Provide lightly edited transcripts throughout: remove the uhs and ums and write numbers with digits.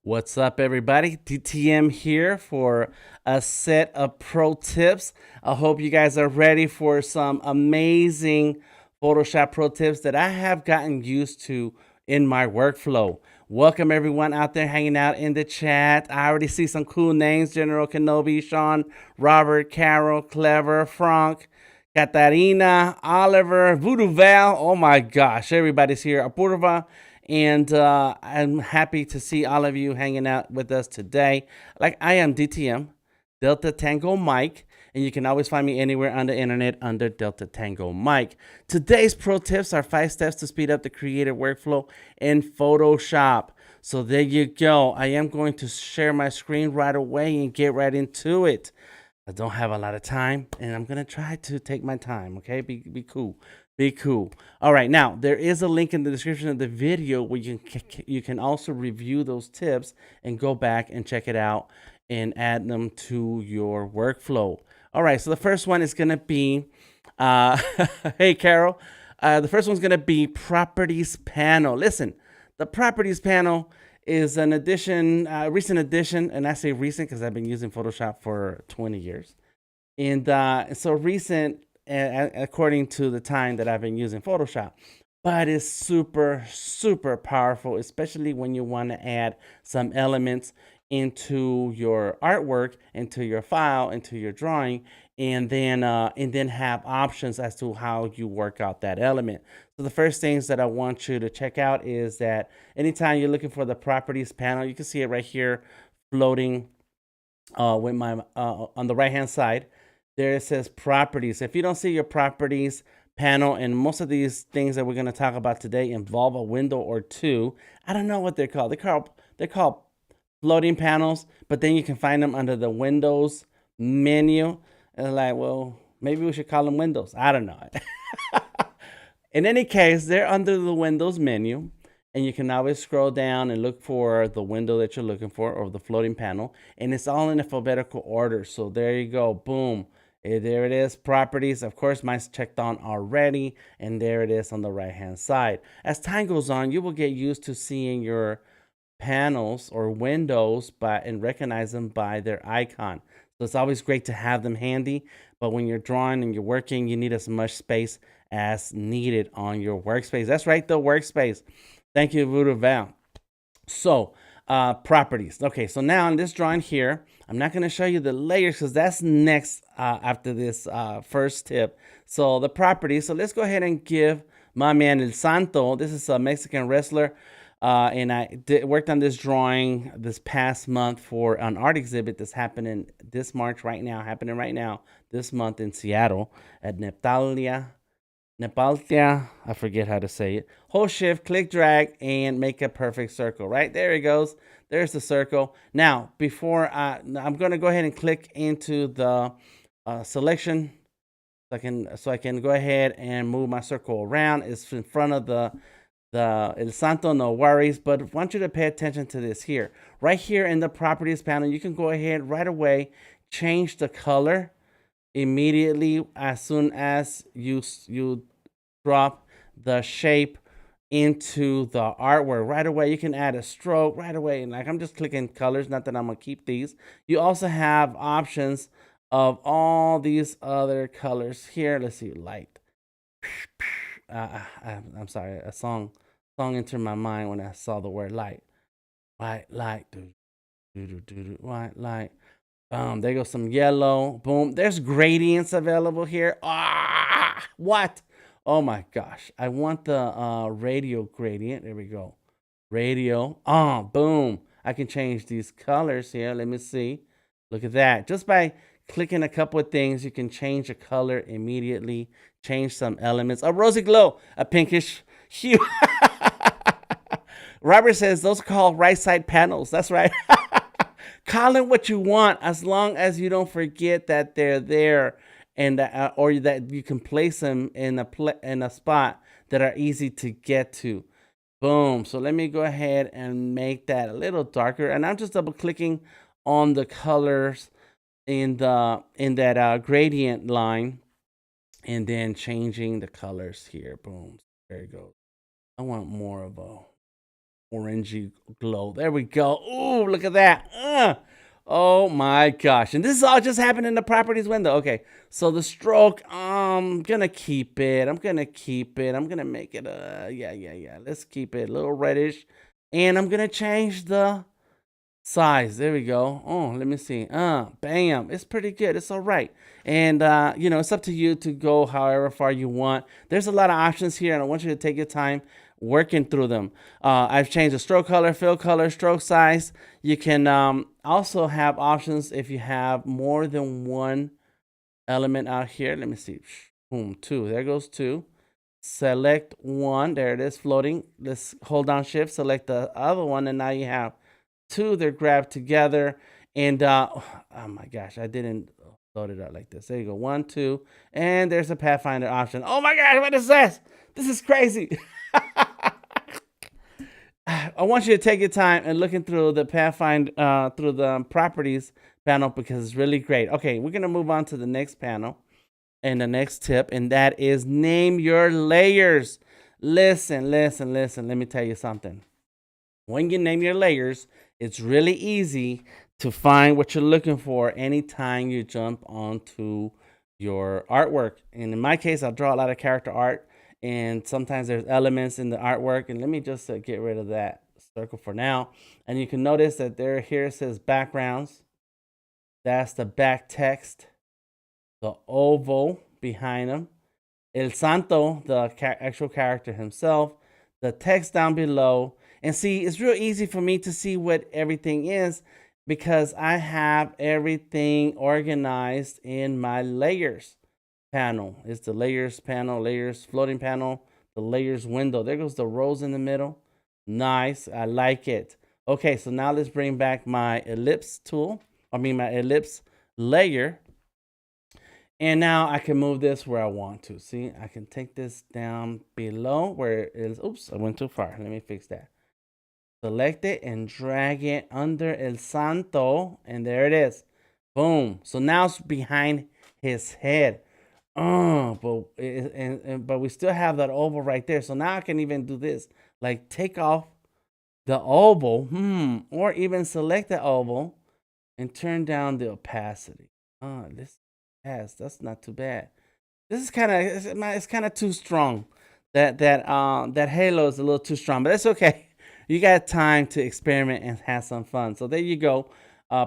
What's up, everybody? DTM here for a set of pro tips. I hope you guys are ready for some amazing Photoshop pro tips that I have gotten used to in my workflow. Welcome, everyone out there hanging out in the chat. I already see some cool names: General Kenobi, Sean, Robert, Carol, Clever, Frank, Katarina, Oliver, Voodoo Val. Oh my gosh, everybody's here. Apurva. And I'm happy to see all of you hanging out with us today. Like, I am DTM, Delta Tango Mike, and you can always find me anywhere on the internet under Delta Tango Mike. Today's pro tips are 5 steps to speed up the creative workflow in Photoshop. So there you go. I am going to share my screen right away and get right into it. I don't have a lot of time, and I'm gonna try to take my time. Okay, be cool. Be cool. All right, now there is a link in the description of the video where you can also review those tips and go back and check it out and add them to your workflow. All right, so the first one is gonna be, hey Carol, the first one's gonna be properties panel. Listen, the properties panel is an addition, recent addition, and I say recent because I've been using Photoshop for 20 years, and so recent according to the time that I've been using Photoshop. But it's super powerful, especially when you want to add some elements into your artwork, into your file, into your drawing, and then have options as to how you work out that element. So the first things that I want you to check out is that anytime you're looking for the properties panel, you can see it right here floating with my on the right hand side. There it says properties. If you don't see your properties panel, and most of these things that we're going to talk about today involve a window or two. I don't know what they're called. They're called floating panels, but then you can find them under the Windows menu. And like, well, maybe we should call them windows. I don't know. In any case, they're under the Windows menu, and you can always scroll down and look for the window that you're looking for or the floating panel, and it's all in alphabetical order. So there you go. Boom. There it is, properties. Of course, mine's checked on already, and there it is on the right-hand side. As time goes on, you will get used to seeing your panels or windows and recognize them by their icon. So it's always great to have them handy, but when you're drawing and you're working, you need as much space as needed on your workspace. That's right, the workspace. Thank you, Voodoo Val. So, properties. Okay, so now in this drawing here, I'm not going to show you the layers because that's next after this first tip. So the properties. So let's go ahead and give my man El Santo. This is a Mexican wrestler. And I worked on this drawing this past month for an art exhibit that's happening this March right now, this month in Seattle at Nepaltia, I forget how to say it. Hold shift, click drag, and make a perfect circle. Right there it goes. There's the circle. Now, before I'm going to go ahead and click into the selection, so I can go ahead and move my circle around. It's in front of the El Santo, no worries. But I want you to pay attention to this here. Right here in the properties panel, you can go ahead right away, change the color immediately as soon as you drop the shape into the artwork. Right away, you can add a stroke right away. And like, I'm just clicking colors, not that I'm gonna keep these. You also have options of all these other colors here. Let's see, light. I'm sorry, a song entered my mind when I saw the word light. White light, white light. There goes some yellow. Boom. There's gradients available here. Ah, what? Oh my gosh. I want the radio gradient. There we go. Radio. Boom. I can change these colors here. Let me see. Look at that. Just by clicking a couple of things, you can change the color immediately, change some elements. A rosy glow, a pinkish hue. Robert says those are called right side panels. That's right. Call it what you want, as long as you don't forget that they're there, and or that you can place them in a spot that are easy to get to. Boom. So let me go ahead and make that a little darker, and I'm just double clicking on the colors in that gradient line, and then changing the colors here. Boom. There you go. I want more of a orangey glow. There we go. Ooh, look at that. Oh my gosh. And this is all just happened in the properties window. Okay, so the stroke, I'm gonna keep it. I'm gonna make it, yeah. Let's keep it a little reddish. And I'm gonna change the size. There we go. Oh, let me see. Bam. It's pretty good. It's all right. And, it's up to you to go however far you want. There's a lot of options here, and I want you to take your time working through them. I've changed the stroke color, fill color, stroke size. You can also have options if you have more than one element out here. Let me see. Boom, 2. There goes 2. Select 1. There it is, floating. Let's hold down shift, select the other one, and now you have 2. They're grabbed together. And oh my gosh, I didn't load it up like this. There you go. 1, 2, and there's a Pathfinder option. Oh my gosh, what is this? This is crazy. I want you to take your time and looking through the Pathfinder, through the properties panel, because it's really great. Okay, we're gonna move on to the next panel and the next tip, and that is name your layers. Listen. Let me tell you something. When you name your layers, it's really easy to find what you're looking for anytime you jump onto your artwork. And in my case, I draw a lot of character art, and sometimes there's elements in the artwork. And let me just get rid of that circle for now. And you can notice that here it says backgrounds. That's the back text, the oval behind them, El Santo, the actual character himself, the text down below. And see, it's real easy for me to see what everything is because I have everything organized in my layers panel. It's the layers panel, layers floating panel, the layers window. There goes the rows in the middle. Nice, I like it. Okay, so now let's bring back my ellipse tool. My ellipse layer. And now I can move this where I want to. See, I can take this down below where it is. Oops, I went too far. Let me fix that. Select it and drag it under El Santo, and there it is. Boom. So now it's behind his head. But we still have that oval right there. So now I can even do this, like take off the oval, or even select the oval and turn down the opacity. That's not too bad. This is it's kind of too strong. That halo is a little too strong, but that's okay. You got time to experiment and have some fun. So there you go,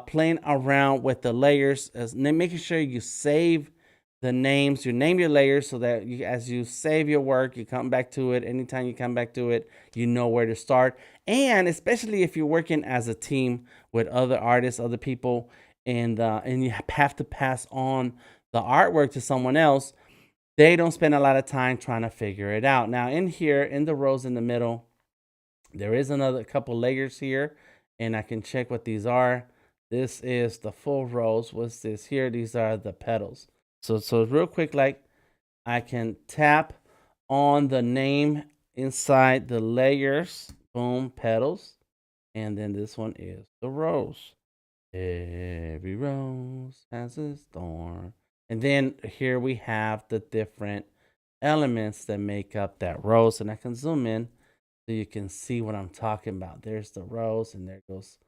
playing around with the layers, making sure you save the names. You name your layers so that as you save your work, you come back to it. Anytime you come back to it, you know where to start. And especially if you're working as a team with other artists, other people, and you have to pass on the artwork to someone else, they don't spend a lot of time trying to figure it out. Now in here, in the rows in the middle, there is another couple layers here, and I can check what these are. This is the full rows. What's this here? These are the petals. So real quick, like I can tap on the name inside the layers. Boom, petals. And then this one is the rose. Every rose has its thorn. And then here we have the different elements that make up that rose. And I can zoom in so you can see what I'm talking about. There's the rose, and there goes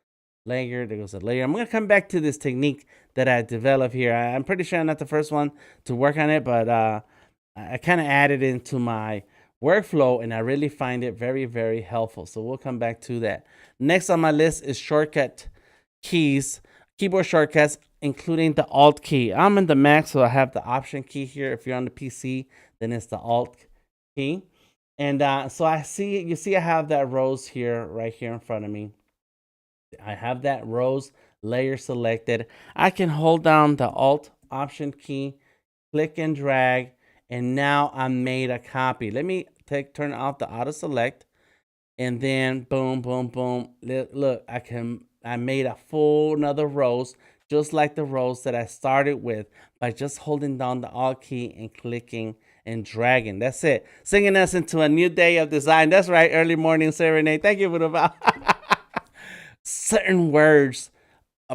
layer. There goes a layer. I'm going to come back to this technique that I developed here. I'm pretty sure I'm not the first one to work on it, but I kind of added it into my workflow, and I really find it very, very helpful. So we'll come back to that. Next on my list is shortcut keys, keyboard shortcuts, including the Alt key. I'm in the Mac, so I have the Option key here. If you're on the PC, then it's the Alt key. And so I have that rose here, right here in front of me. I have that rose layer selected. I can hold down the Alt Option key, click and drag, and now I made a copy. Let me turn off the auto select, and then boom, boom, boom. Look, I made a full another rose, just like the rose that I started with, by just holding down the Alt key and clicking and dragging. That's it. Singing us into a new day of design. That's right. Early morning serenade. Thank you for the certain words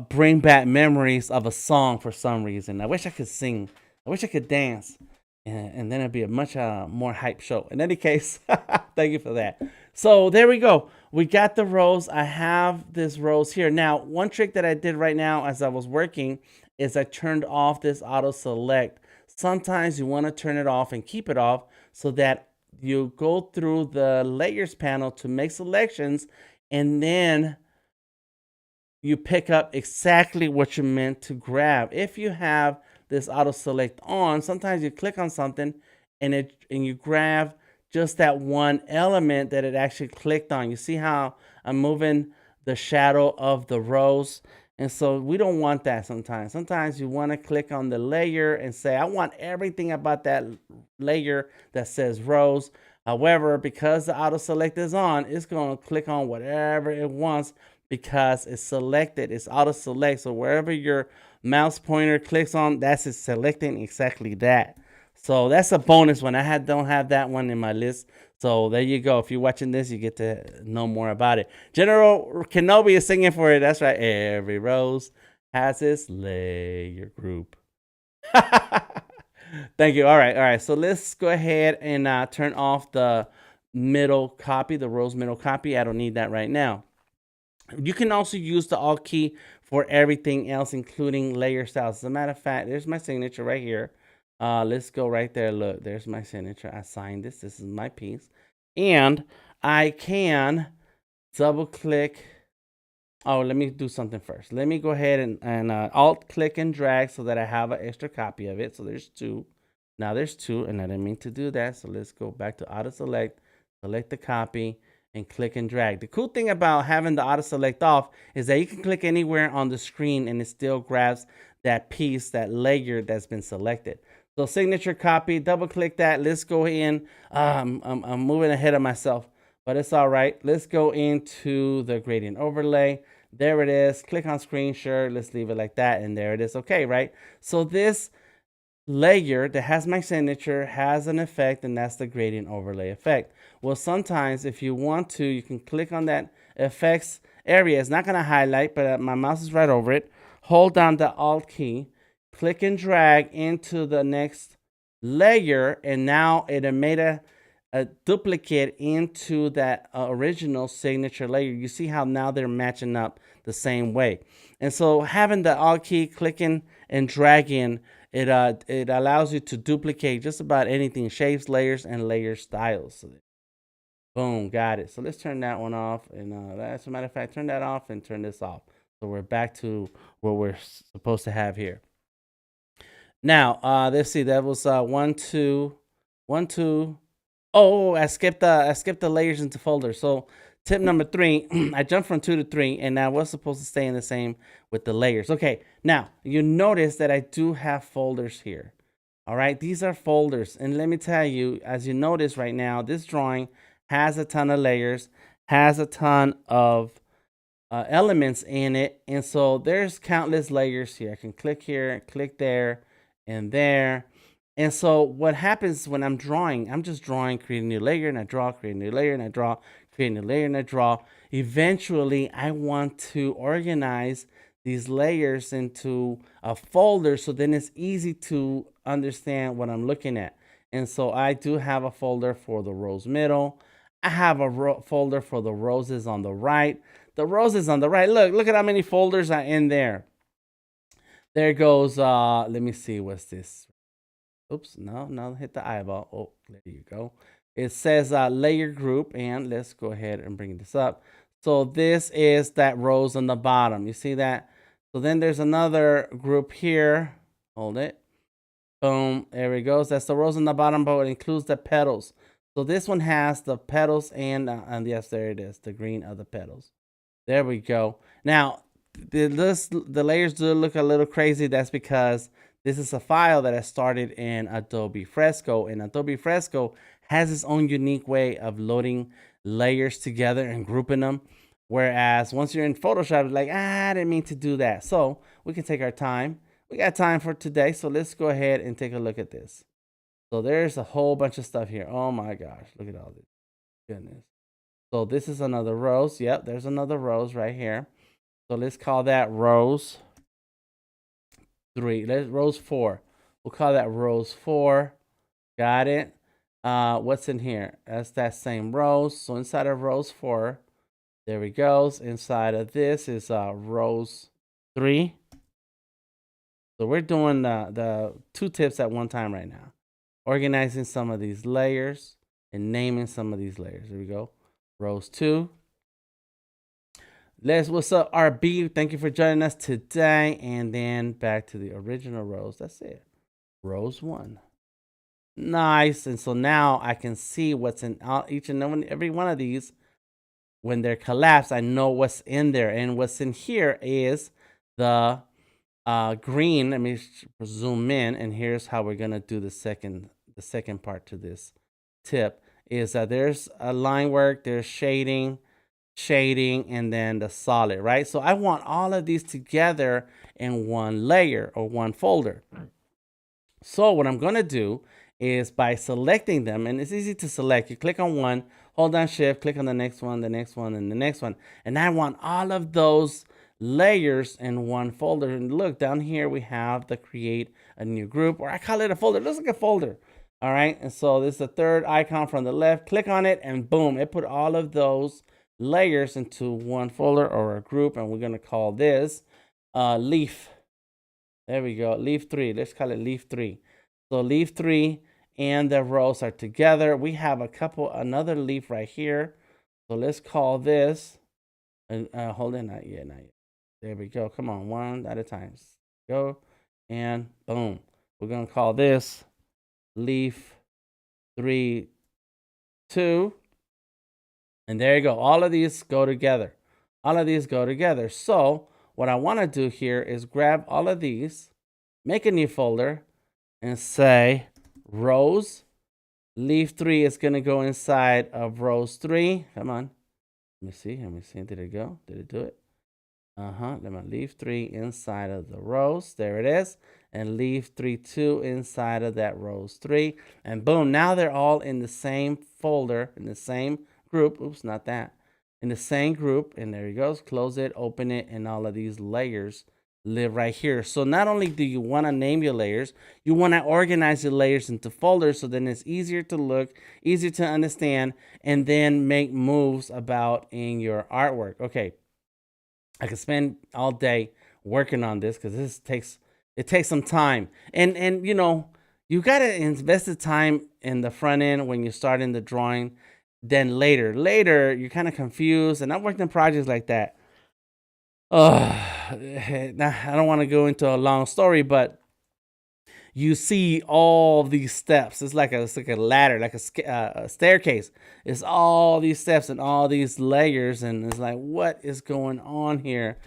bring back memories of a song for some reason. I wish I could sing. I wish I could dance. And then it'd be a much more hype show. In any case, thank you for that. So there we go. We got the rows. I have this rows here. Now, one trick that I did right now as I was working is I turned off this auto select. Sometimes you want to turn it off and keep it off so that you go through the layers panel to make selections, and then you pick up exactly what you meant to grab. If you have this auto select on, sometimes you click on something and you grab just that one element that it actually clicked on. You see how I'm moving the shadow of the rows? And so we don't want that sometimes. Sometimes you want to click on the layer and say, I want everything about that layer that says rows. However, because the auto select is on, it's going to click on whatever it wants because it's selected. It's auto select. So wherever your mouse pointer clicks on, that's it selecting exactly that. So that's a bonus one. I don't have that one in my list. So there you go. If you're watching this, you get to know more about it. General Kenobi is singing for it. That's right. Every rose has its layer group. Thank you. All right. All right. So let's go ahead and turn off the middle copy, the rose middle copy. I don't need that right now. You can also use the Alt key for everything else, including layer styles. As a matter of fact, there's my signature right here. Let's go right there. Look, there's my signature. I signed this. This is my piece. And I can double click. Oh, let me do something first. Let me go ahead and Alt click and drag so that I have an extra copy of it. So there's two. Now there's two, and I didn't mean to do that. So let's go back to auto select, select the copy, and click and drag. The cool thing about having the auto select off is that you can click anywhere on the screen and it still grabs that piece, that layer that's been selected. So signature copy, double click that. Let's go in. I'm moving ahead of myself, but it's all right. Let's go into the gradient overlay. There it is. Click on screen share. Let's leave it like that. And there it is. Okay, right? So this layer that has my signature has an effect, and that's the gradient overlay effect. Well, sometimes if you want to, you can click on that effects area. It's not going to highlight, but my mouse is right over it. Hold down the Alt key, click and drag into the next layer, and now it made a duplicate into that original signature layer. You see how now they're matching up the same way. And so having the Alt key, clicking and dragging, it allows you to duplicate just about anything, shapes, layers, and layer styles. So boom, got it. So let's turn that one off. And as a matter of fact, turn that off and turn this off. So we're back to what we're supposed to have here. Now, let's see. That was 1, 2, 1, 2. Oh, I skipped the layers into folders. So tip number 3, I jumped from 2 to 3, and I was supposed to stay in the same with the layers. Okay, now you notice that I do have folders here. All right, these are folders, and let me tell you, as you notice right now, this drawing has a ton of layers, has a ton of elements in it, and so there's countless layers here. I can click here, click there, and there. And so what happens when I'm drawing, I'm just drawing, create a new layer, and I draw, create a new layer, and I draw, create a new layer, and I draw. Eventually, I want to organize these layers into a folder so then it's easy to understand what I'm looking at. And so I do have a folder for the rose middle. I have a folder for the roses on the right. The roses on the right, look at how many folders are in there. There goes, let me see, what's this? Oops, no, hit the eyeball. Oh, there you go. It says layer group, and let's go ahead and bring this up. So this is that rose on the bottom. You see that? So then there's another group here. Hold it. Boom, there it goes. That's the rose on the bottom, but it includes the petals. So this one has the petals and yes, there it is, the green of the petals. There we go. Now, the layers do look a little crazy. That's because this is a file that I started in Adobe Fresco, and Adobe Fresco has its own unique way of loading layers together and grouping them. Whereas once you're in Photoshop, it's like, I didn't mean to do that. So we can take our time. We got time for today, so let's go ahead and take a look at this. So there's a whole bunch of stuff here. Oh my gosh, look at all this. Goodness. So this is another rose. Yep, there's another rose right here. So let's call that rose 3. Rose 4. We'll call that rose 4. Got it. what's in here? That's that same rows. So inside of rows 4, there we go. Inside of this is rows 3. So we're doing the 2 tips at one time right now. Organizing some of these layers and naming some of these layers. Here we go. Rows 2. What's up, RB? Thank you for joining us today. And then back to the original rows. That's it. Rows 1. Nice. And so now I can see what's in each and every one of these. When they're collapsed, I know what's in there. And what's in here is the green. Let me zoom in, and here's how we're gonna do the second part to this tip. Is that there's a line work, there's shading, and then the solid, right? So I want all of these together in one layer or one folder. So what I'm gonna do is, by selecting them, and it's easy to select. You click on one, hold down shift, click on the next one, and the next one. And I want all of those layers in one folder. And look, down here we have the create a new group, or I call it a folder. It looks like a folder. All right. And so this is the third icon from the left. Click on it, and boom, it put all of those layers into one folder or a group. And we're going to call this leaf. There we go. Leaf 3. Let's call it leaf 3. So leaf 3 and the rows are together. We have another leaf right here. So let's call this, hold it, not yet. There we go. Come on, one at a time. Go, and boom. We're gonna call this leaf 3, 2. And there you go. All of these go together. So what I want to do here is grab all of these, make a new folder, and say rows. Leaf 3 is going to go inside of rows 3. Come on. Let me see. Did it go? Did it do it? Let me leaf 3 inside of the rows. There it is. And leaf 3, 2 inside of that rows 3. And boom, now they're all in the same folder, in the same group. Oops, not that. In the same group. And there he goes. Close it, open it, and all of these layers live right here. So not only do you want to name your layers, you want to organize your layers into folders, so then it's easier to look, easier to understand, and then make moves about in your artwork. Okay, I could spend all day working on this because this takes some time, and you know, you got to invest the time in the front end when you're starting the drawing. Then later you're kind of confused, and I've worked in projects like that. I don't want to go into a long story, but you see all these steps. It's like a ladder, like a staircase. It's all these steps and all these layers, and it's like, what is going on here?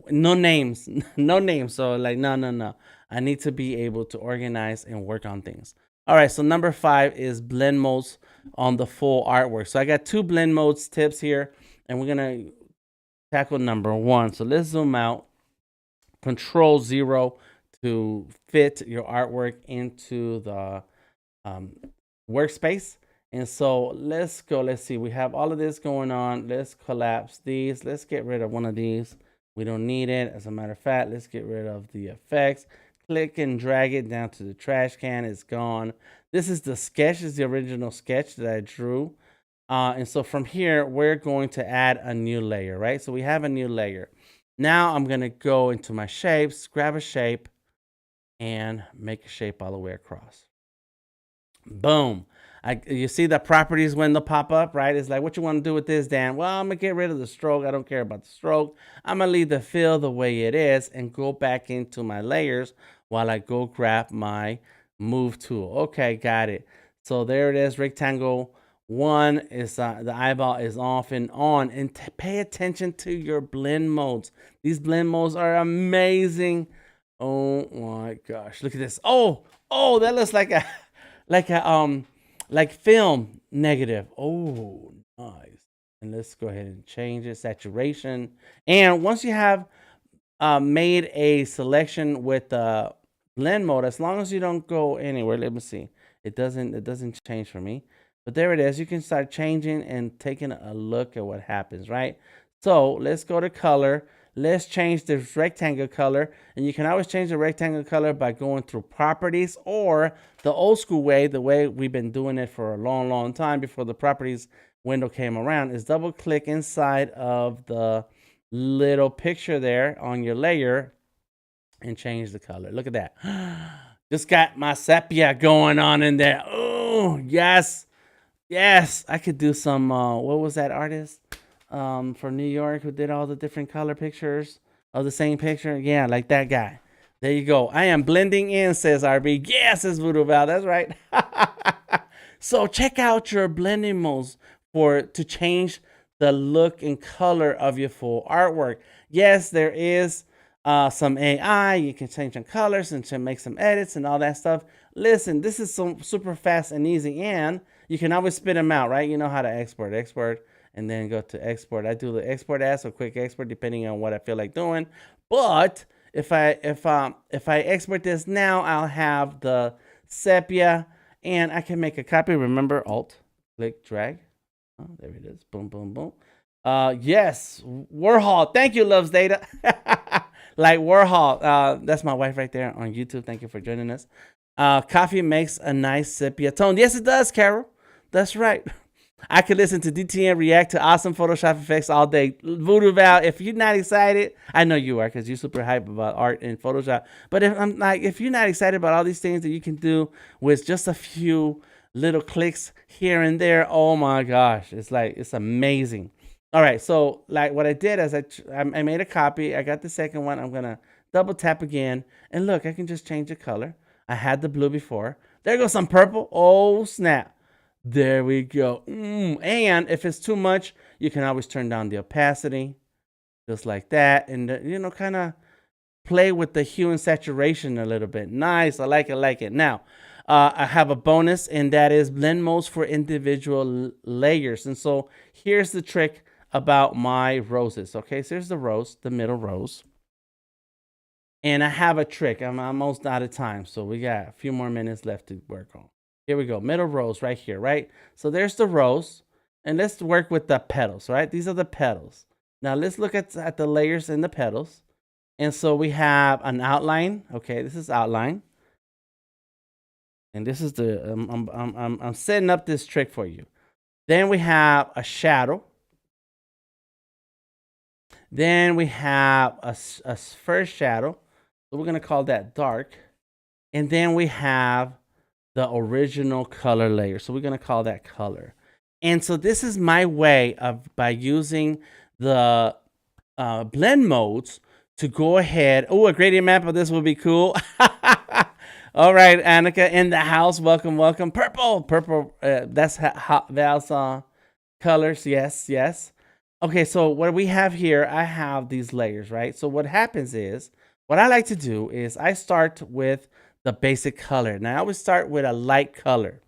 No names, no names. So like, no. I need to be able to organize and work on things. All right, so number 5 is blend modes on the full artwork. So I got 2 blend modes tips here, and we're gonna tackle number 1. So let's zoom out. Control 0 to fit your artwork into the workspace. And so let's go. Let's see. We have all of this going on. Let's collapse these. Let's get rid of one of these. We don't need it. As a matter of fact, let's get rid of the effects. Click and drag it down to the trash can. It's gone. This is the sketch. This is the original sketch that I drew. And so from here, we're going to add a new layer, right? So we have a new layer. Now I'm going to go into my shapes, grab a shape, and make a shape all the way across. Boom. You see the properties window pop up, right? It's like, what you want to do with this, Dan? Well, I'm going to get rid of the stroke. I don't care about the stroke. I'm going to leave the fill the way it is and go back into my layers while I go grab my move tool. Okay, got it. So there it is, rectangle 1 is the eyeball is off and on. And pay attention to your blend modes. These blend modes are amazing. Oh my gosh, look at this. Oh, that looks like a like film negative. Oh, nice. And let's go ahead and change it, saturation. And once you have made a selection with the blend mode, as long as you don't go anywhere, let me see. It doesn't change for me. But there it is. You can start changing and taking a look at what happens, right? So let's go to color. let's change this rectangle color. And you can always change the rectangle color by going through properties, or the old school way, the way we've been doing it for a long, long time before the properties window came around, is double click inside of the little picture there on your layer and change the color. Look at that. Just got my sepia going on in there. Oh, yes. Yes, I could do some, what was that artist for New York who did all the different color pictures of the same picture? Yeah, like that guy. There you go. I am blending in, says RB. Yes, says Voodoo Val. That's right. So check out your blending modes to change the look and color of your full artwork. Yes, there is some AI. You can change some colors and to make some edits and all that stuff. Listen, this is so super fast and easy, and you can always spit them out, right? You know how to export, and then go to export. I do the export as or quick export depending on what I feel like doing. But if I export this now, I'll have the sepia, and I can make a copy. Remember, Alt, click, drag. Oh, there it is. Boom, boom, boom. Yes, Warhol. Thank you, Loves Data. Like Warhol. That's my wife right there on YouTube. Thank you for joining us. Coffee makes a nice sepia tone. Yes, it does, Carol. That's right. I could listen to DTN react to awesome Photoshop effects all day. Voodoo Val, if you're not excited, I know you are because you're super hype about art and Photoshop. But if you're not excited about all these things that you can do with just a few little clicks here and there, oh my gosh, it's amazing. All right, so like what I did is I made a copy. I got the second one. I'm gonna double tap again, and look, I can just change the color. I had the blue before. There goes some purple. Oh snap! There we go. And if it's too much, you can always turn down the opacity, just like that, and kind of play with the hue and saturation a little bit. Nice. I like it. Now, I have a bonus, and that is blend modes for individual layers. And so here's the trick about my roses. Okay, so here's the rose, the middle rose. And I have a trick. I'm almost out of time, so we got a few more minutes left to work on. Here we go, middle rose right here, right? So there's the rose, and let's work with the petals, right? These are the petals. Now let's look at the layers in the petals. And so we have an outline. Okay, this is outline. And this is the, I'm setting up this trick for you. Then we have a shadow. Then we have a first shadow. So we're going to call that dark. And then we have the original color layer. So we're going to call that color. And so this is my way of, by using the blend modes, to go ahead. Oh, a gradient map of this would be cool. All right, Annika in the house. Welcome. Purple. That's Val's colors. Yes. Okay, so what we have here, I have these layers, right? So what happens is, what I like to do is I start with the basic color. Now I always start with a light color.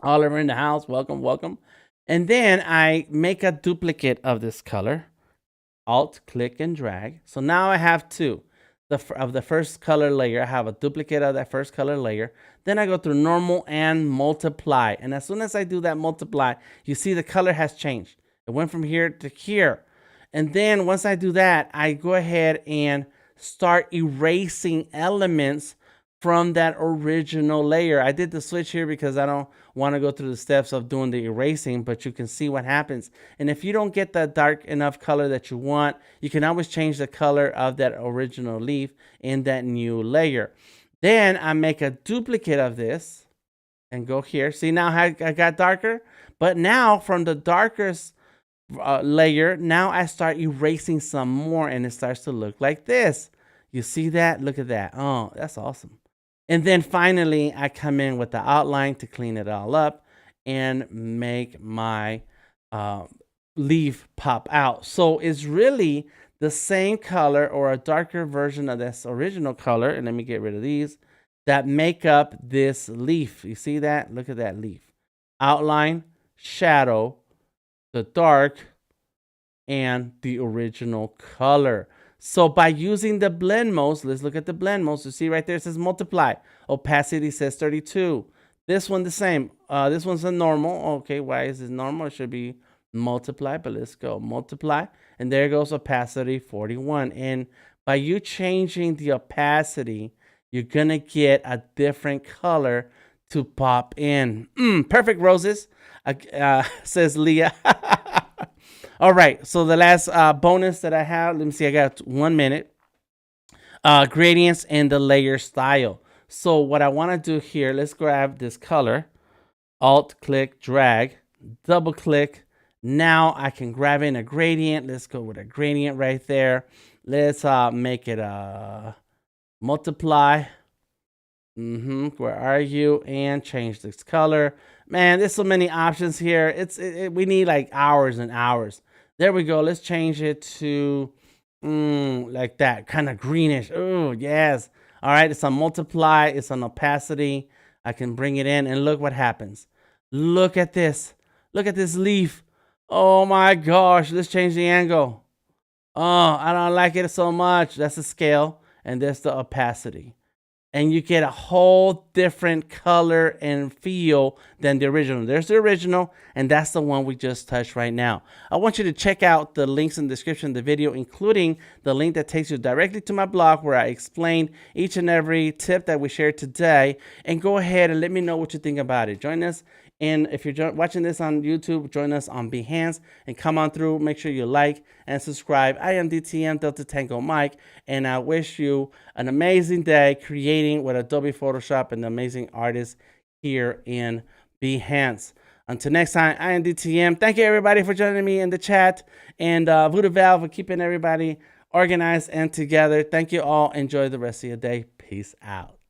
Oliver in the house. Welcome. And then I make a duplicate of this color. Alt, click, and drag. So now I have two of the first color layer. I have a duplicate of that first color layer. Then I go through normal and multiply. And as soon as I do that multiply, you see the color has changed. It went from here to here. And then once I do that, I go ahead and start erasing elements from that original layer. I did the switch here because I don't want to go through the steps of doing the erasing, but you can see what happens. And if you don't get that dark enough color that you want, you can always change the color of that original leaf in that new layer. Then I make a duplicate of this and go here. See now how I got darker? But now from the darkest layer, now I start erasing some more, and it starts to look like this. You see that? Look at that. Oh, that's awesome. And then finally, I come in with the outline to clean it all up and make my leaf pop out. So it's really the same color or a darker version of this original color. And let me get rid of these that make up this leaf. You see that? Look at that leaf. Outline, shadow, the dark, and the original color. So by using the blend modes, let's look at the blend modes. You see right there, it says multiply. Opacity says 32. This one the same. This one's a normal. Okay, why is this normal? It should be multiply, but let's go multiply. And there goes opacity 41. And by you changing the opacity, you're going to get a different color to pop in. Perfect, Roses, says Leah. All right, so the last bonus that I have, let me see, I got 1 minute. Gradients and the layer style. So what I want to do here, let's grab this color, alt click, drag, double click. Now I can grab in a gradient. Let's go with a gradient right there. Let's make it a multiply. Where are you? And change this color. Man, there's so many options here. We need like hours and hours. There we go. Let's change it to like that, kind of greenish. Oh, yes. All right, it's a multiply. It's an opacity. I can bring it in and look what happens. Look at this. Look at this leaf. Oh my gosh. Let's change the angle. Oh, I don't like it so much. That's the scale. And there's the opacity. And you get a whole different color and feel than the original. There's the original, and that's the one we just touched right now. I want you to check out the links in the description of the video, including the link that takes you directly to my blog where I explain each and every tip that we shared today. And go ahead and let me know what you think about it. Join us. And if you're watching this on YouTube, join us on Behance and come on through. Make sure you like and subscribe. I am DTM, Delta Tango Mike, and I wish you an amazing day creating with Adobe Photoshop and amazing artists here in Behance. Until next time, I am DTM. Thank you, everybody, for joining me in the chat. And Voodoo Val for keeping everybody organized and together. Thank you all. Enjoy the rest of your day. Peace out.